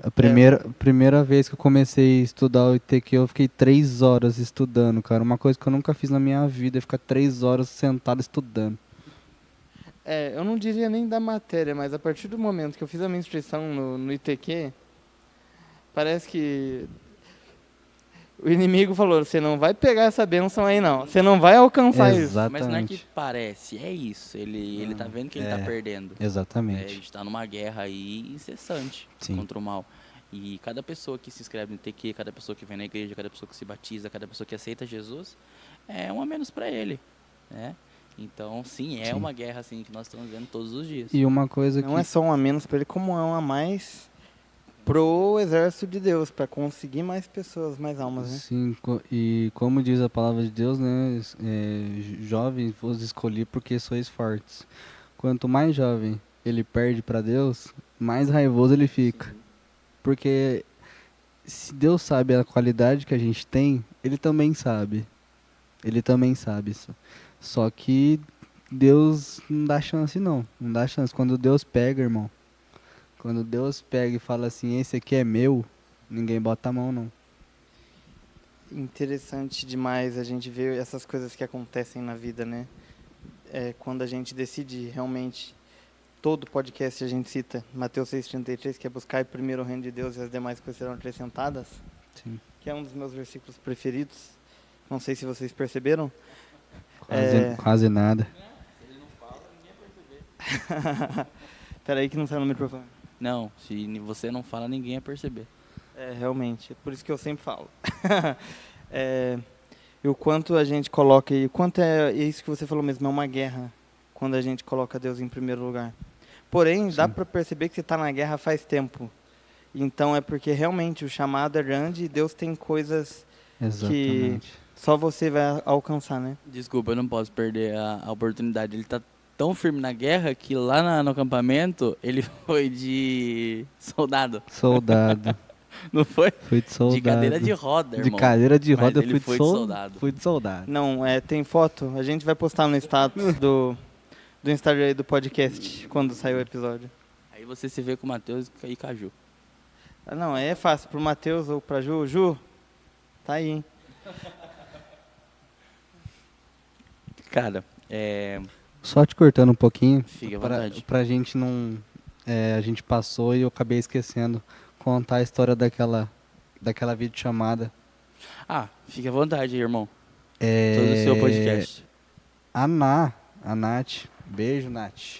A primeira vez que eu comecei a estudar o ITQ, eu fiquei 3 horas estudando, cara. Uma coisa que eu nunca fiz na minha vida é ficar 3 horas sentado estudando. Eu não diria nem da matéria, mas a partir do momento que eu fiz a minha inscrição no ITQ, parece que o inimigo falou, você não vai pegar essa bênção aí não, você não vai alcançar isso. Mas não é que Exatamente. parece, é isso. Ele tá vendo que ele tá perdendo. A Exatamente. gente tá numa guerra aí incessante Sim. contra o mal. E cada pessoa que se inscreve no TQ, cada pessoa que vem na igreja, cada pessoa que se batiza, cada pessoa que aceita Jesus, é um a menos para ele, né? Então, sim, é Sim. uma guerra assim que nós estamos vendo todos os dias. E uma coisa Não que... é só um a menos para ele, como é um a mais pro exército de Deus, para conseguir mais pessoas, mais almas, né? Sim, e como diz a palavra de Deus, né? Jovens vos escolhi porque sois fortes. Quanto mais jovem ele perde para Deus, mais raivoso ele fica. Porque se Deus sabe a qualidade que a gente tem, ele também sabe. Ele também sabe isso. Só que Deus não dá chance, não. Não dá chance. Quando Deus pega, irmão. Quando Deus pega e fala assim, esse aqui é meu, ninguém bota a mão, não. Interessante demais a gente ver essas coisas que acontecem na vida, né? Quando a gente decide realmente, todo podcast a gente cita Mateus 6,33, que é buscar primeiro o reino de Deus e as demais coisas serão acrescentadas, Sim. que é um dos meus versículos preferidos. Não sei se vocês perceberam. Quase nada. Peraí que não sai no microfone. Não, se você não fala, ninguém ia perceber. Realmente, é por isso que eu sempre falo. E o quanto a gente coloca, e o quanto é isso que você falou mesmo, é uma guerra, quando a gente coloca Deus em primeiro lugar. Porém, dá Sim. para perceber que você está na guerra faz tempo. Então é porque realmente o chamado é grande e Deus tem coisas Exatamente. só você vai alcançar, né? Desculpa, eu não posso perder a oportunidade. Ele tá tão firme na guerra que lá no acampamento ele foi de soldado. Soldado. Não foi? Fui de soldado. De cadeira de roda, De irmão. cadeira de Mas roda, ele foi de soldado. Fui de soldado. Não, tem foto, a gente vai postar no status do Instagram aí do podcast, quando sair o episódio. Aí você se vê com o Matheus e Caju. Não, aí é fácil, pro Matheus ou pra Ju. Ju, tá aí, hein? Cara, Só te cortando um pouquinho, fique à pra, vontade. pra gente não... a gente passou e eu acabei esquecendo contar a história daquela videochamada. Fique à vontade, irmão. É, Todo o seu podcast. A Nath, beijo, Nath,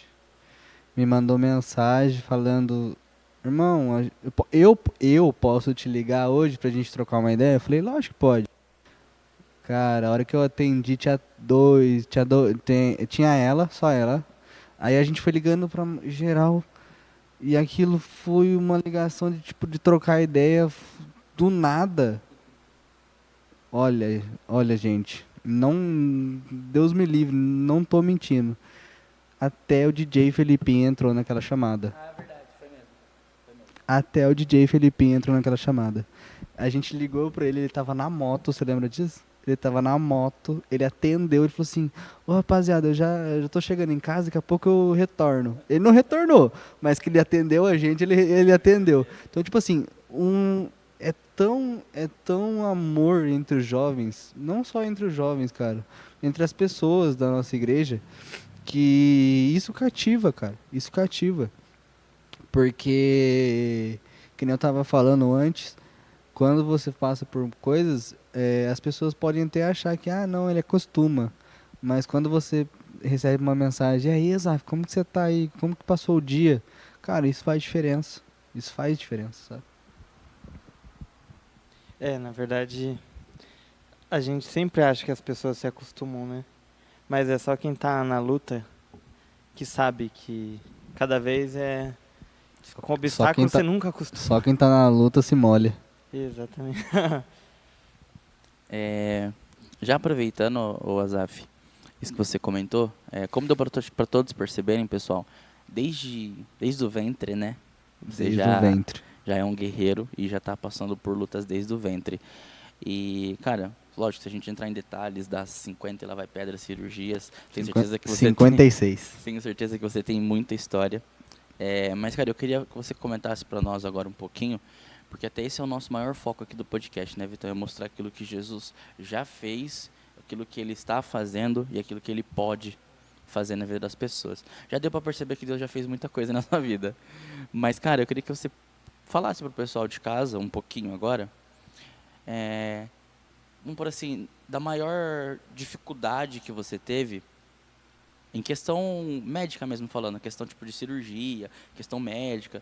me mandou mensagem falando, irmão, eu posso te ligar hoje pra gente trocar uma ideia? Eu falei, lógico que pode. Cara, a hora que eu atendi tinha ela, só ela. Aí a gente foi ligando pra geral e aquilo foi uma ligação de trocar ideia do nada. Olha, gente, não, Deus me livre, não tô mentindo. Até o DJ Felipinho entrou naquela chamada. É verdade, foi mesmo. Até o DJ Felipinho entrou naquela chamada. A gente ligou pra ele tava na moto, você lembra disso? Ele tava na moto, ele atendeu, ele falou assim, ô rapaziada, eu já tô chegando em casa, daqui a pouco eu retorno. Ele não retornou, mas que ele atendeu a gente, ele atendeu. Então, tipo assim, é tão amor entre os jovens, não só entre os jovens, cara, entre as pessoas da nossa igreja, que isso cativa, cara, isso cativa. Porque, que nem eu tava falando antes, quando você passa por coisas, as pessoas podem até achar que, não, ele acostuma. Mas quando você recebe uma mensagem, e aí, Exaf, como que você tá aí? Como que passou o dia? Cara, isso faz diferença. Isso faz diferença, sabe? Na verdade, a gente sempre acha que as pessoas se acostumam, né? Mas é só quem tá na luta que sabe que cada vez com obstáculo você nunca acostuma. Só quem tá na luta se molha. Exatamente. Já aproveitando, o Azaf, isso que você comentou, como deu para todos perceberem, pessoal, desde o ventre, né? Você Desde o ventre. já é um guerreiro e já tá passando por lutas desde o ventre. E, cara, lógico, se a gente entrar em detalhes das 50 e lá vai pedras cirurgias, tenho certeza que você 56. tenho certeza que você tem muita história. Mas, cara, eu queria que você comentasse para nós agora um pouquinho, porque até esse é o nosso maior foco aqui do podcast, né, Vitor? É mostrar aquilo que Jesus já fez, aquilo que ele está fazendo e aquilo que ele pode fazer na vida das pessoas. Já deu para perceber que Deus já fez muita coisa na sua vida. Mas, cara, eu queria que você falasse para o pessoal de casa um pouquinho agora, vamos por assim, da maior dificuldade que você teve em questão médica mesmo falando, questão tipo de cirurgia, questão médica,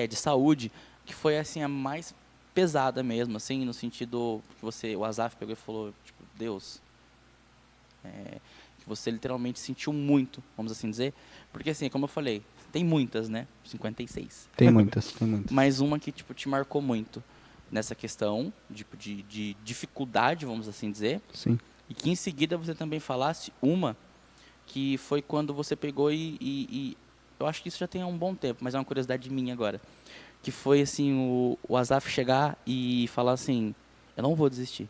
de saúde, que foi assim a mais pesada mesmo, assim, no sentido que o Asaf pegou e falou, tipo, Deus, que você literalmente sentiu muito, vamos assim dizer, porque assim, como eu falei, tem muitas, né? 56. Tem muitas, tem muitas. Mas uma que tipo te marcou muito nessa questão de dificuldade, vamos assim dizer, Sim. e que em seguida você também falasse uma que foi quando você pegou e eu acho que isso já tem um bom tempo, mas é uma curiosidade minha agora, que foi assim o Asaf chegar e falar assim, eu não vou desistir,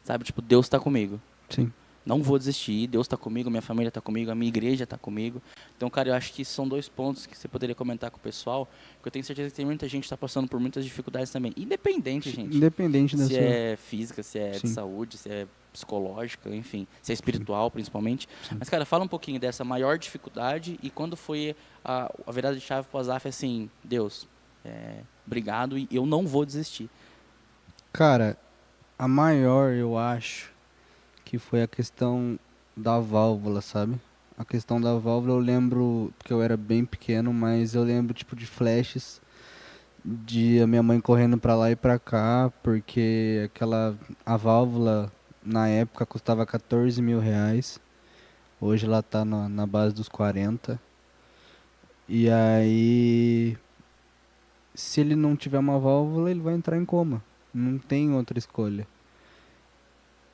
sabe, tipo, Deus está comigo, Sim. não vou desistir, Deus está comigo, minha família está comigo, a minha igreja está comigo. Então, cara, eu acho que são 2 pontos que você poderia comentar com o pessoal, porque eu tenho certeza que tem muita gente que está passando por muitas dificuldades também, independente, gente, Independente da se sua... é física, se é de Sim. saúde, se é psicológica, enfim, se é espiritual principalmente. Sim. Mas, cara, fala um pouquinho dessa maior dificuldade e quando foi a virada de chave para o Asaf, assim, Deus, obrigado e eu não vou desistir. Cara, a maior, eu acho, que foi a questão da válvula, sabe? A questão da válvula eu lembro, porque eu era bem pequeno, mas eu lembro, tipo, de flashes de a minha mãe correndo pra lá e pra cá, porque a válvula, na época, custava 14 mil reais. Hoje ela tá na base dos 40. E aí, se ele não tiver uma válvula, ele vai entrar em coma. Não tem outra escolha.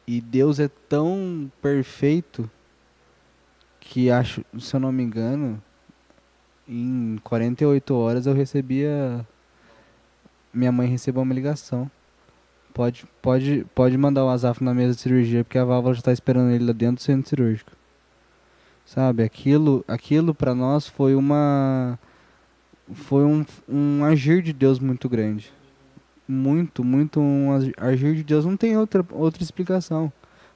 E Deus é tão perfeito que acho, se eu não me engano, em 48 horas eu recebia. Minha mãe recebeu uma ligação. Pode mandar o Asaf na mesa de cirurgia, porque a válvula já está esperando ele lá dentro do centro cirúrgico. Sabe, aquilo para nós foi um agir de Deus muito grande. Muito um agir de Deus. Não tem outra explicação.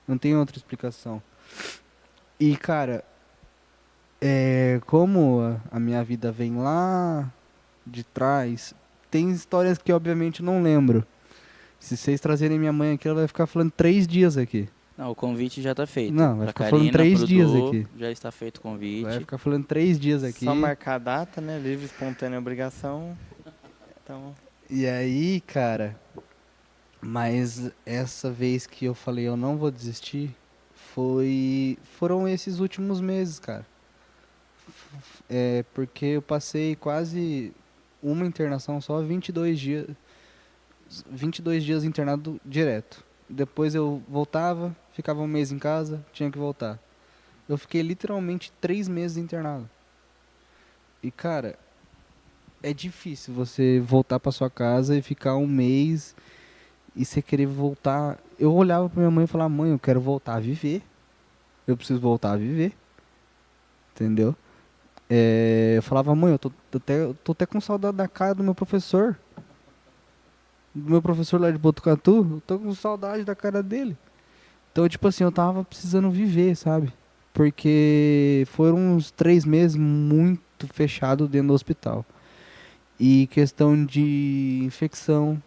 Não tem outra explicação. E, cara, como a minha vida vem lá de trás, tem histórias que obviamente eu não lembro. Se vocês trazerem minha mãe aqui, ela vai ficar falando 3 dias aqui. Não, o convite já está feito. Não, vai Pra ficar Karina, falando 3 pro dias Du, aqui. já está feito o convite. Vai ficar falando 3 dias aqui. Só marcar a data, né? Livre, espontânea obrigação. Então, E aí, cara, mas essa vez que eu falei eu não vou desistir, foram esses últimos meses, cara. Porque eu passei quase uma internação só, 22 dias internado direto. Depois eu voltava, ficava um mês em casa, tinha que voltar. Eu fiquei literalmente 3 meses internado. E, cara, é difícil você voltar pra sua casa e ficar um mês e você querer voltar. Eu olhava pra minha mãe e falava, mãe, eu quero voltar a viver. Eu preciso voltar a viver. Entendeu? Eu falava, mãe, eu tô até com saudade da cara do meu professor. Do meu professor lá de Botucatu. Eu tô com saudade da cara dele. Então, tipo assim, eu tava precisando viver, sabe? Porque foram uns 3 meses muito fechado dentro do hospital. E questão de infecção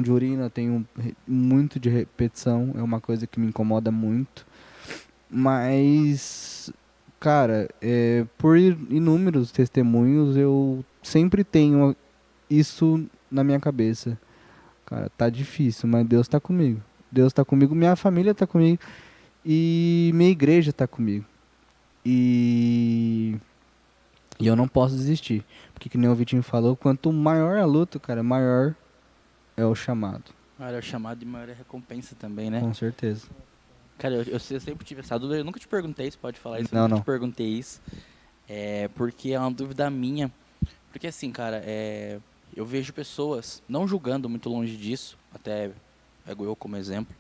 de urina, tenho muito de repetição, é uma coisa que me incomoda muito. Mas, cara, por inúmeros testemunhos, eu sempre tenho isso na minha cabeça. Cara, tá difícil, mas Deus tá comigo. Deus tá comigo, minha família tá comigo e minha igreja tá comigo. E eu não posso desistir. Porque, que nem o Vitinho falou, quanto maior a luta, cara, maior é o chamado. Maior é o chamado e maior é a recompensa também, né? Com certeza. Cara, eu sempre tive essa dúvida, eu nunca te perguntei se pode falar isso, eu Não, nunca não. te perguntei isso. Porque é uma dúvida minha, Porque assim, cara, eu vejo pessoas, não julgando muito longe disso, até pego eu como exemplo,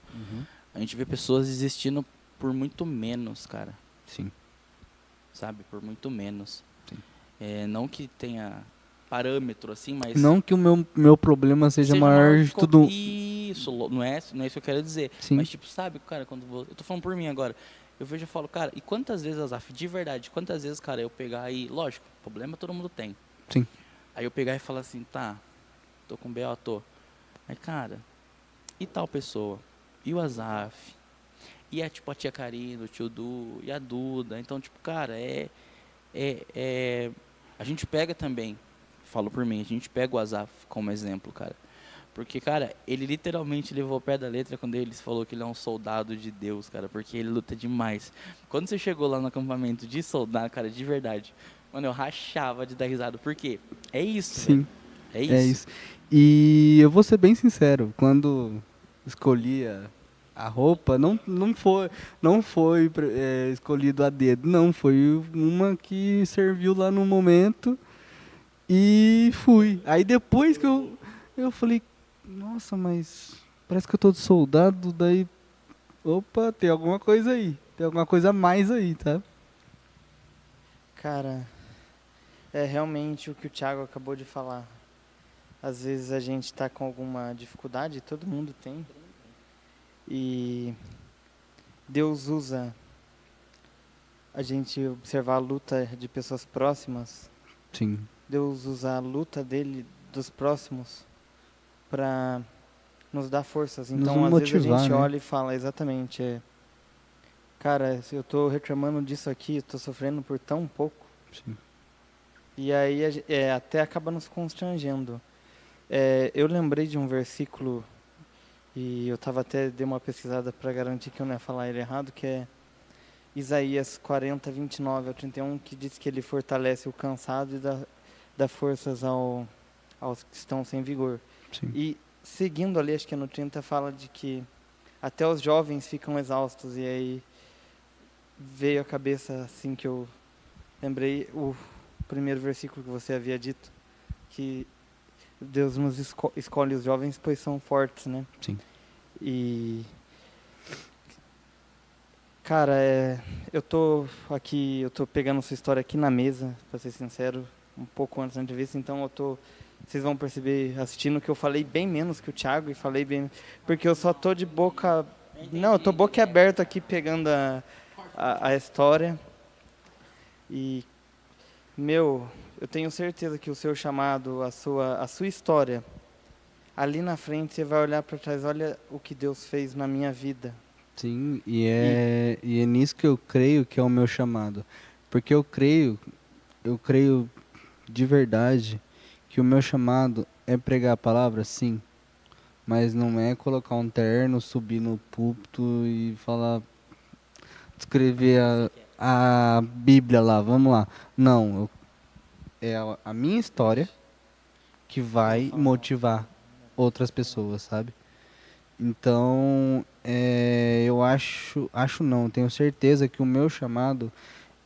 a gente vê pessoas existindo por muito menos, cara, Sim. sabe? Por muito menos. Sim. Não que tenha parâmetro assim, mas Não que o meu problema seja maior de que tudo. Isso, não é isso que eu quero dizer. Sim. Mas tipo, sabe, cara, eu tô falando por mim agora. Eu vejo e falo, cara, e quantas vezes, Azaf, de verdade, quantas vezes, cara, eu pegar e, lógico, problema todo mundo tem. Sim. Aí eu pegar e falar assim, tá, tô com B.O., tô. Aí, cara, e tal pessoa? E o Azaf? E tipo, a tia Karina, o tio Du, e a Duda. Então, tipo, cara, a gente pega também, falo por mim, a gente pega o Azaf como exemplo, cara. Porque, cara, ele literalmente levou ao pé da letra quando ele falou que ele é um soldado de Deus, cara, porque ele luta demais. Quando você chegou lá no acampamento de soldado, cara, de verdade, mano, eu rachava de dar risada. Por quê? É isso, velho. Sim. É É isso. isso. E eu vou ser bem sincero, quando escolhi a roupa, não foi escolhido a dedo, não, foi uma que serviu lá no momento e fui. Aí depois que eu falei, nossa, mas parece que eu tô de soldado, daí, opa, tem alguma coisa aí, tem alguma coisa a mais aí, tá? Cara, é realmente o que o Thiago acabou de falar. Às vezes a gente está com alguma dificuldade, todo mundo tem. E Deus usa a gente observar a luta de pessoas próximas. Sim. Deus usa a luta dele, dos próximos, para nos dar forças. Nos Então, às vezes a motivar, gente né? olha e fala, exatamente, cara, se eu tô reclamando disso aqui, eu tô sofrendo por tão pouco. Sim. E aí até acaba nos constrangendo. Eu lembrei de um versículo, e eu tava até, dei uma pesquisada para garantir que eu não ia falar ele errado, que é Isaías 40, 29 ao 31, que diz que ele fortalece o cansado e dá forças aos que estão sem vigor. Sim. E seguindo ali, acho que no 30 fala de que até os jovens ficam exaustos. E aí veio a cabeça assim que eu lembrei o primeiro versículo que você havia dito, que Deus nos escolhe os jovens pois são fortes, né? Sim. E cara, eu tô pegando sua história aqui na mesa, pra ser sincero, um pouco antes da entrevista, então vocês vão perceber assistindo que eu falei bem menos que o Thiago e falei bem, porque eu só tô de boca, não, eu tô boca aberta aqui pegando a história e, eu tenho certeza que o seu chamado, a sua história, ali na frente você vai olhar para trás, olha o que Deus fez na minha vida. Sim, e é nisso que eu creio que é o meu chamado. Porque eu creio de verdade que o meu chamado é pregar a palavra, sim. Mas não é colocar um terno, subir no púlpito e falar, escrever a Bíblia lá, vamos lá. Não, é a minha história que vai motivar outras pessoas, sabe? Então, eu acho não, tenho certeza que o meu chamado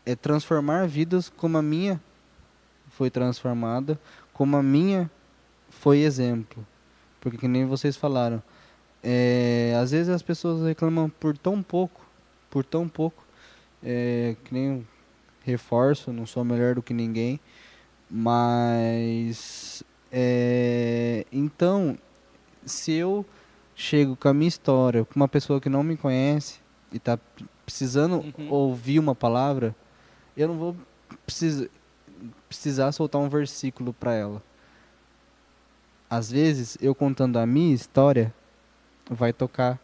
é transformar vidas como a minha foi transformada, como a minha foi exemplo. Porque que nem vocês falaram, às vezes as pessoas reclamam por tão pouco, que nem eu reforço, não sou melhor do que ninguém, mas então se eu chego com a minha história, com uma pessoa que não me conhece e está precisando ouvir uma palavra, eu não vou precisar soltar um versículo para ela. Às vezes, eu contando a minha história, vai tocar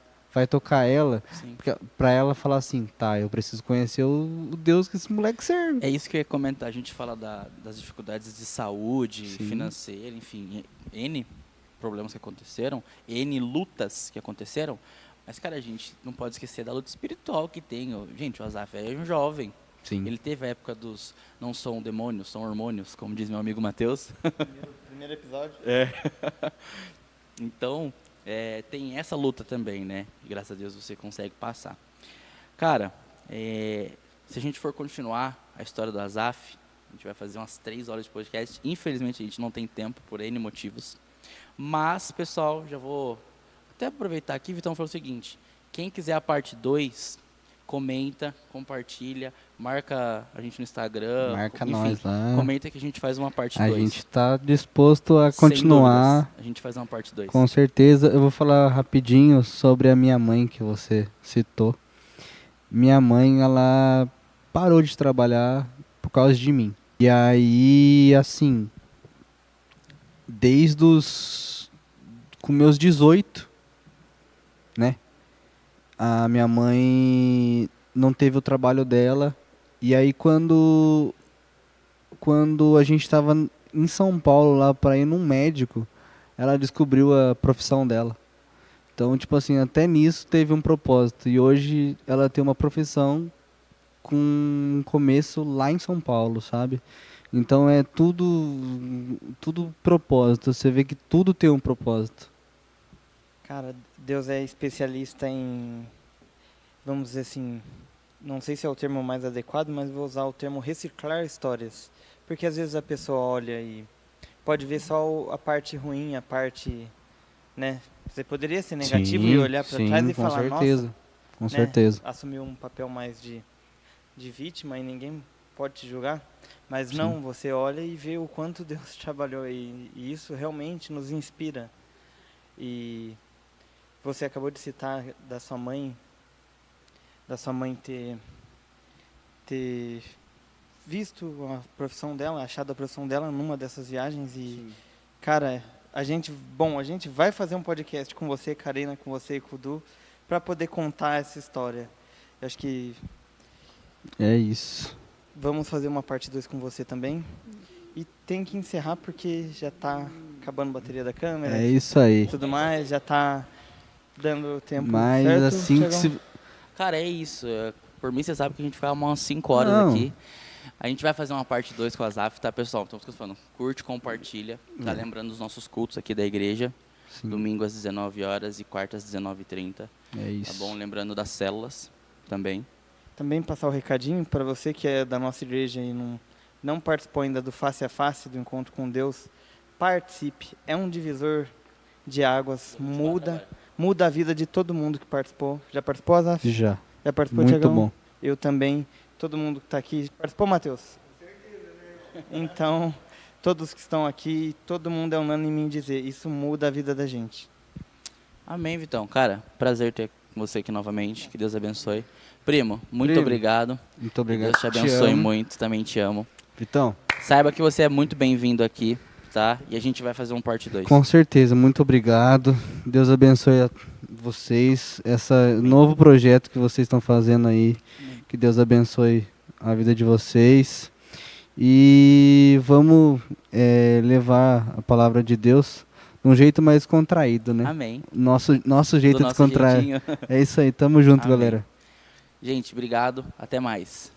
ela, Sim. para ela falar assim, tá, eu preciso conhecer o Deus que esse moleque serve. É isso que eu ia comentar. A gente fala das dificuldades de saúde, Sim. financeira, enfim, N problemas que aconteceram, N lutas que aconteceram. Mas, cara, a gente não pode esquecer da luta espiritual que tem. Gente, o Azaf é um jovem. Sim. Ele teve a época dos não são demônios, são hormônios, como diz meu amigo Matheus. Primeiro episódio. Então, tem essa luta também, né? E graças a Deus você consegue passar. Cara, se a gente for continuar a história do Azaf, A gente vai fazer umas 3 horas de podcast. Infelizmente, a gente não tem tempo por N motivos. Mas, pessoal, já vou até aproveitar aqui. Vitão falou o seguinte: quem quiser a parte 2, comenta, compartilha, marca a gente no Instagram. Marca enfim, nós lá. comenta que a gente faz uma parte A 2. gente tá disposto a Sem continuar. dúvidas, a gente faz uma parte 2. Com certeza. Eu vou falar rapidinho sobre a minha mãe que você citou. Minha mãe, ela parou de trabalhar por causa de mim. E aí, assim, desde os com meus 18, né? A minha mãe não teve o trabalho dela. E aí quando a gente estava em São Paulo lá para ir num médico, ela descobriu a profissão dela. Então, tipo assim, até nisso teve um propósito. E hoje ela tem uma profissão com um começo lá em São Paulo, sabe? Então é tudo propósito. Você vê que tudo tem um propósito. Cara, Deus é especialista em, vamos dizer assim, não sei se é o termo mais adequado, mas vou usar o termo reciclar histórias. Porque às vezes a pessoa olha e pode ver só a parte ruim, a parte, né? Você poderia ser negativo e olhar para trás e com falar, certeza, nossa, com né? certeza. Assumir um papel mais de vítima e ninguém pode te julgar. Mas Sim. não, você olha e vê o quanto Deus trabalhou e isso realmente nos inspira. E você acabou de citar da sua mãe ter visto a profissão dela, achado a profissão dela numa dessas viagens e, cara, a gente vai fazer um podcast com você, Karina, com você e com o Du, para poder contar essa história. Eu acho que É isso. vamos fazer uma parte 2 com você também. E tem que encerrar porque já tá acabando a bateria da câmera. É isso aí. Tudo mais, já tá dando tempo Mas certo. assim que Thiagão? se... Cara, é isso. Por mim, você sabe que a gente vai umas 5 horas Não. aqui. A gente vai fazer uma parte 2 com a Zaf, tá, pessoal? Então, o que eu tô falando, curte, compartilha. Tá lembrando dos nossos cultos aqui da igreja. Sim, Domingo às 19 horas e quarta às 19h30. é isso. Tá bom? Lembrando das células também. Também passar o recadinho para você que é da nossa igreja e não participou ainda do Face a Face, do Encontro com Deus. Participe. É um divisor de águas. Muda a vida de todo mundo que participou. Já participou, Azaf? Já. Já participou, Muito Thiagão? bom. Eu também. Todo mundo que está aqui. Participou, Matheus? Com certeza, né? Então, todos que estão aqui, todo mundo é unânime em dizer, isso muda a vida da gente. Amém, Vitão. Cara, prazer ter você aqui novamente. Que Deus abençoe. Primo, muito Primo, obrigado. Muito obrigado. Deus te abençoe amo. muito. Também te amo. Vitão, Saiba que você é muito bem-vindo aqui, tá? E a gente vai fazer um parte 2. com certeza, muito obrigado. Deus abençoe a vocês. Esse novo projeto que vocês estão fazendo aí. Que Deus abençoe a vida de vocês. E vamos levar a palavra de Deus de um jeito mais contraído, né? Amém. Nosso jeito Do nosso descontraído. jeitinho. É isso aí, tamo junto, Amém. galera. Gente, obrigado. Até mais.